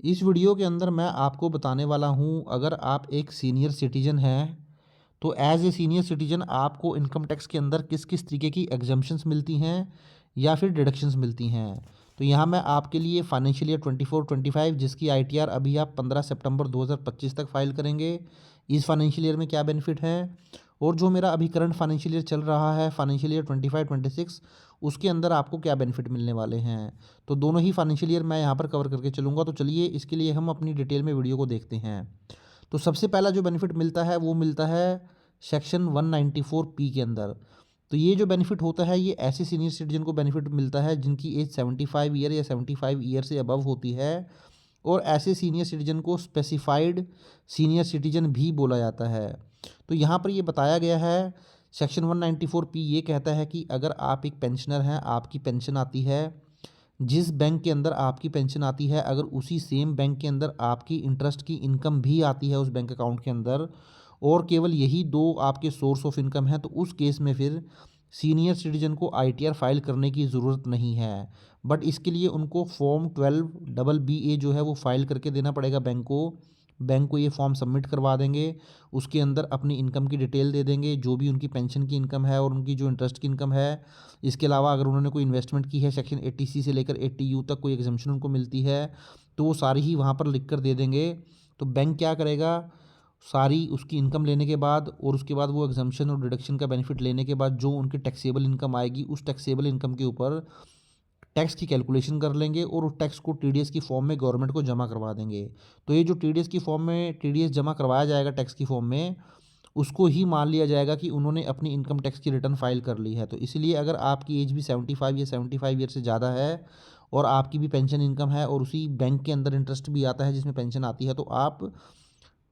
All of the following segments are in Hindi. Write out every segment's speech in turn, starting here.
इस वीडियो के अंदर मैं आपको बताने वाला हूँ, अगर आप एक सीनियर सिटीजन हैं तो एज ए सीनियर सिटीजन आपको इनकम टैक्स के अंदर किस किस तरीके की एग्जम्पशंस मिलती हैं या फिर डिडक्शंस मिलती हैं। तो यहाँ मैं आपके लिए फाइनेंशियल ईयर 24-25 जिसकी आईटीआर अभी आप 15 सितंबर 2025 तक फाइल करेंगे, इस फाइनेंशियल ईयर में क्या बेनिफिट है, और जो मेरा अभी करंट फाइनेंशियल ईयर चल रहा है फाइनेंशियल ईयर 25-26 उसके अंदर आपको क्या बेनिफिट मिलने वाले हैं। तो दोनों ही फाइनेंशियल ईयर मैं यहाँ पर कवर करके चलूँगा। तो चलिए इसके लिए हम अपनी डिटेल में वीडियो को देखते हैं। तो सबसे पहला जो बेनिफिट मिलता है वो मिलता है सेक्शन 194 के अंदर। तो ये जो बेनिफिट होता है ये ऐसे सीनियर सिटीजन को बेनिफिट मिलता है जिनकी एज 75 ईयर या 75 ईयर से अबव होती है, और ऐसे सीनियर सिटीजन को स्पेसिफाइड सीनियर सिटीजन भी बोला जाता है। तो यहाँ पर ये बताया गया है सेक्शन 194 ये कहता है कि अगर आप एक पेंशनर हैं, आपकी पेंशन आती है, जिस बैंक के अंदर आपकी पेंशन आती है अगर उसी सेम बैंक के अंदर आपकी इंटरेस्ट की इनकम भी आती है उस बैंक अकाउंट के अंदर, और केवल यही दो आपके सोर्स ऑफ इनकम है, तो उस केस में फिर सीनियर सिटीजन को आईटीआर फाइल करने की ज़रूरत नहीं है। बट इसके लिए उनको फॉर्म 12BBA जो है वो फाइल करके देना पड़ेगा बैंक को। बैंक को ये फॉर्म सबमिट करवा देंगे, उसके अंदर अपनी इनकम की डिटेल दे देंगे, जो भी उनकी पेंशन की इनकम है और उनकी जो इंटरेस्ट की इनकम है। इसके अलावा अगर उन्होंने कोई इन्वेस्टमेंट की है सेक्शन 80C से लेकर 80U तक कोई एग्जम्पशन उनको मिलती है तो वो सारी ही वहाँ पर लिख कर दे देंगे। तो बैंक क्या करेगा, सारी उसकी इनकम लेने के बाद और उसके बाद वो एग्जम्पशन और डिडक्शन का बेनिफिट लेने के बाद जो उनकी टैक्सेबल इनकम आएगी उस टैक्सेबल इनकम के ऊपर टैक्स की कैलकुलेशन कर लेंगे और उस टैक्स को टीडीएस की फॉर्म में गवर्नमेंट को जमा करवा देंगे। तो ये जो टीडीएस की फॉर्म में टीडीएस जमा करवाया जाएगा टैक्स की फॉर्म में, उसको ही मान लिया जाएगा कि उन्होंने अपनी इनकम टैक्स की रिटर्न फाइल कर ली है। तो इसलिए अगर आपकी एज भी 75 या 75 ईयर से ज़्यादा है और आपकी भी पेंशन इनकम है और उसी बैंक के अंदर इंटरेस्ट भी आता है जिसमें पेंशन आती है, तो आप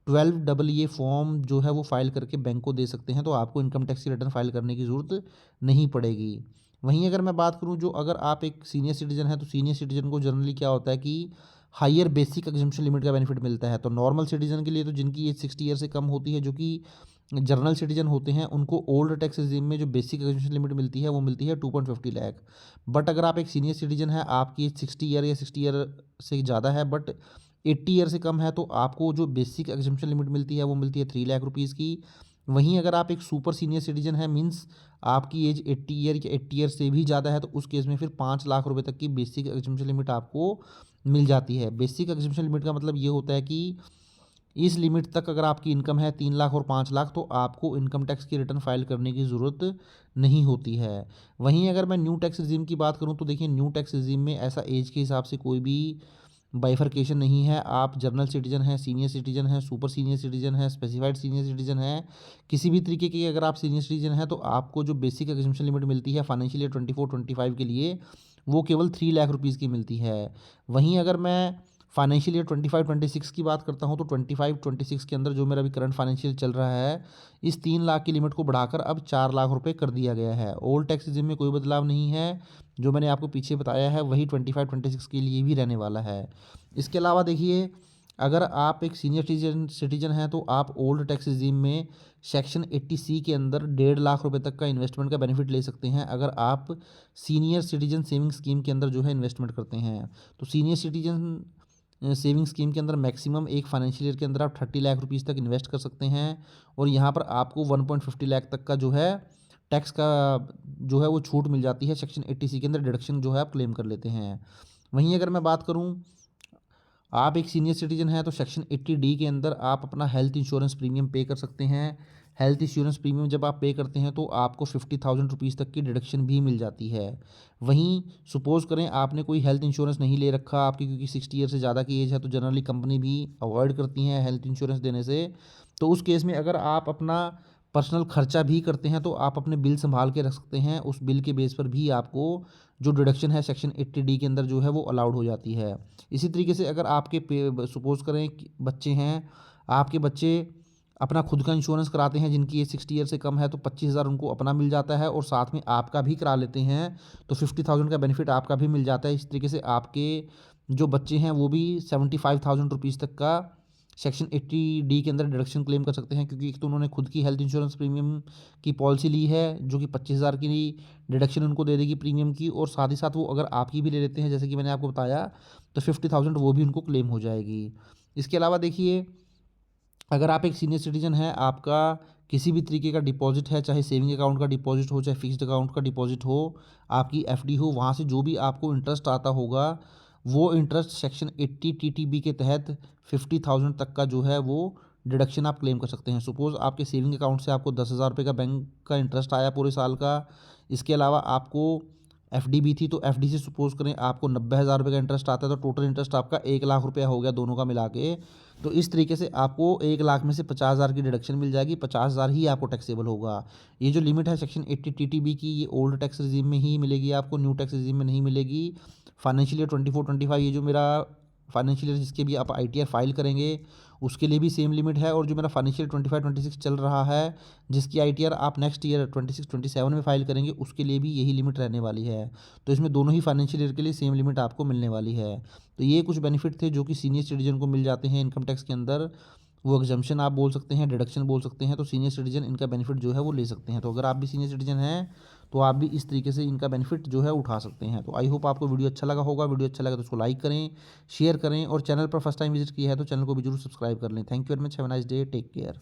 12AA फॉर्म जो है वो फाइल करके बैंक को दे सकते हैं। तो आपको इनकम टैक्स की रिटर्न फाइल करने की ज़रूरत नहीं पड़ेगी। वहीं अगर मैं बात करूं, जो अगर आप एक सीनियर सिटीजन है तो सीनियर सिटीजन को जनरली क्या होता है कि हायर बेसिक एग्जम्पशन लिमिट का बेनिफिट मिलता है। तो नॉर्मल सिटीजन के लिए तो जिनकी एज 60 ईयर से कम होती है, जो कि जनरल सिटीजन होते हैं, उनको ओल्ड टैक्स रिजीम में जो बेसिक एग्जम्पशन लिमिट मिलती है वो मिलती है 2.50 लाख। बट अगर आप एक सीनियर सिटीजन है, आपकी एज 60 ईयर या 60 ईयर से ज़्यादा है बट 80 ईयर से कम है, तो आपको जो बेसिक एग्जम्पशन लिमिट मिलती है वो मिलती है 3 लाख रुपीज़ की। वहीं अगर आप एक सुपर सीनियर सिटीजन है, मीन्स आपकी एज 80 ईयर या 80 ईयर से भी ज़्यादा है, तो उस केस में फिर 5 लाख रुपए तक की बेसिक एग्जम्पशन लिमिट आपको मिल जाती है। बेसिक एग्जम्पशन लिमिट का मतलब ये होता है कि इस लिमिट तक अगर आपकी इनकम है 3 लाख और 5 लाख, तो आपको इनकम टैक्स की रिटर्न फाइल करने की ज़रूरत नहीं होती है। वहीं अगर मैं न्यू टैक्स रिजीम की बात करूं तो देखिए, न्यू टैक्स रिजीम में ऐसा एज के हिसाब से कोई भी बाइफरकेशन नहीं है। आप जनरल सिटीजन हैं, सीनियर सिटीजन हैं, सुपर सीनियर सिटीजन हैं, स्पेसिफाइड सीनियर सिटीजन हैं, किसी भी तरीके की अगर आप सीनियर सिटीजन हैं तो आपको जो बेसिक एग्जम्पशन लिमिट मिलती है फाइनेंशियल ईयर 24-25 के लिए वो केवल 3 लाख रुपीज़ की मिलती है। वहीं अगर मैं फाइनेंशियल ईयर 25-26 की बात करता हूँ तो 25-26 के अंदर जो मेरा अभी करंट फाइनेंशियल चल रहा है, इस 3 लाख की लिमिट को बढ़ाकर अब 4 लाख रुपए कर दिया गया है। ओल्ड टैक्स रिजीम में कोई बदलाव नहीं है, जो मैंने आपको पीछे बताया है वही 25-26 के लिए भी रहने वाला है। इसके अलावा देखिए, अगर आप एक सीनियर सिटीजन हैं तो आप ओल्ड टैक्स रिजीम में सेक्शन 80C के अंदर 1.5 लाख रुपए तक का इन्वेस्टमेंट का बेनिफिट ले सकते हैं अगर आप सीनियर सिटीजन सेविंग स्कीम के अंदर जो है इन्वेस्टमेंट करते हैं। तो सीनियर सिटीजन सेविंग स्कीम के अंदर मैक्सिमम एक फाइनेंशियल ईयर के अंदर आप 30 लाख रुपीज़ तक इन्वेस्ट कर सकते हैं, और यहाँ पर आपको 1.50 लाख तक का जो है टैक्स का जो है वो छूट मिल जाती है। सेक्शन 80C के अंदर डिडक्शन जो है आप क्लेम कर लेते हैं। वहीं अगर मैं बात करूँ, आप एक सीनियर सिटीजन हैं तो सेक्शन 80D के अंदर आप अपना हेल्थ इंश्योरेंस प्रीमियम पे कर सकते हैं। हेल्थ इंश्योरेंस प्रीमियम जब आप पे करते हैं तो आपको 50,000 रुपीज़ तक की डिडक्शन भी मिल जाती है। वहीं सपोज़ करें आपने कोई हेल्थ इंश्योरेंस नहीं ले रखा, आपकी क्योंकि 60 ईयर से ज़्यादा की एज है, तो जनरली कंपनी भी अवॉइड करती हैं हेल्थ इंश्योरेंस देने से। तो उस केस में अगर आप अपना पर्सनल खर्चा भी करते हैं तो आप अपने बिल संभाल के रख सकते हैं, उस बिल के बेस पर भी आपको जो डिडक्शन है सेक्शन 80D के अंदर जो है वो अलाउड हो जाती है। इसी तरीके से अगर आपके सपोज़ करें कि बच्चे हैं, आपके बच्चे अपना खुद का इंश्योरेंस कराते हैं जिनकी एज 60 ईयर से कम है, तो 25,000 उनको अपना मिल जाता है और साथ में आपका भी करा लेते हैं तो 50,000 का बेनिफिट आपका भी मिल जाता है। इस तरीके से आपके जो बच्चे हैं वो भी 75,000 रुपीज़ तक का सेक्शन 80D के अंदर डिडक्शन क्लेम कर सकते हैं, क्योंकि एक तो उन्होंने खुद की हेल्थ इंश्योरेंस प्रीमियम की पॉलिसी ली है जो कि 25,000 की डिडक्शन उनको दे देगी प्रीमियम की, और साथ ही साथ वो अगर आपकी भी ले लेते हैं जैसे कि मैंने आपको बताया तो 50,000 वो भी उनको क्लेम हो जाएगी। इसके अलावा देखिए, अगर आप एक सीनियर सिटीजन हैं, आपका किसी भी तरीके का डिपॉजिट है, चाहे सेविंग अकाउंट का डिपॉजिट हो, चाहे फिक्स्ड अकाउंट का डिपॉजिट हो, आपकी एफडी हो, वहाँ से जो भी आपको इंटरेस्ट आता होगा वो इंटरेस्ट सेक्शन 80 टीटीबी के तहत 50,000 तक का जो है वो डिडक्शन आप क्लेम कर सकते हैं। सपोज़ आपके सेविंग अकाउंट से आपको 10,000 रुपये का बैंक का इंटरेस्ट आया पूरे साल का, इसके अलावा आपको एफडी भी थी, तो एफडी से सपोज़ करें आपको 90,000 रुपये का इंटरेस्ट आता है, तो टोटल इंटरेस्ट आपका 1,00,000 रुपया हो गया दोनों का मिला के। तो इस तरीके से आपको 1,00,000 में से 50,000 की डिडक्शन मिल जाएगी, 50,000 ही आपको टैक्सेबल होगा। ये जो लिमिट है सेक्शन 80 टीटीबी की, ये ओल्ड टैक्स रिजीम में ही मिलेगी आपको, न्यू टैक्स रिजीम में नहीं मिलेगी। फाइनेंशियल ईयर 24-25 ये जो मेरा फाइनेंशियल ईयर जिसके भी आप आईटीआर फाइल करेंगे उसके लिए भी सेम लिमिट है, और जो मेरा फाइनेंशियल 25-26 चल रहा है जिसकी आईटीआर आप नेक्स्ट ईयर 26-27 में फाइल करेंगे उसके लिए भी यही लिमिट रहने वाली है। तो इसमें दोनों ही फाइनेंशियल ईयर के लिए सेम लिमिट आपको मिलने वाली है। तो ये कुछ बेनिफिट थे जो कि सीनियर सिटीजन को मिल जाते हैं इनकम टैक्स के अंदर। वो एग्जम्पशन आप बोल सकते हैं, डिडक्शन बोल सकते हैं, तो सीनियर सिटीजन इनका बेनिफिट जो है वो ले सकते हैं। तो अगर आप भी सीनियर सिटीजन हैं तो आप भी इस तरीके से इनका बेनिफिट जो है उठा सकते हैं। तो आई होप आपको वीडियो अच्छा लगा होगा। वीडियो अच्छा लगा तो उसको लाइक करें, शेयर करें, और चैनल पर फर्स्ट टाइम विजिट किया है तो चैनल को भी जरूर सब्सक्राइब कर लें। Thank you very much, have a nice day, take care.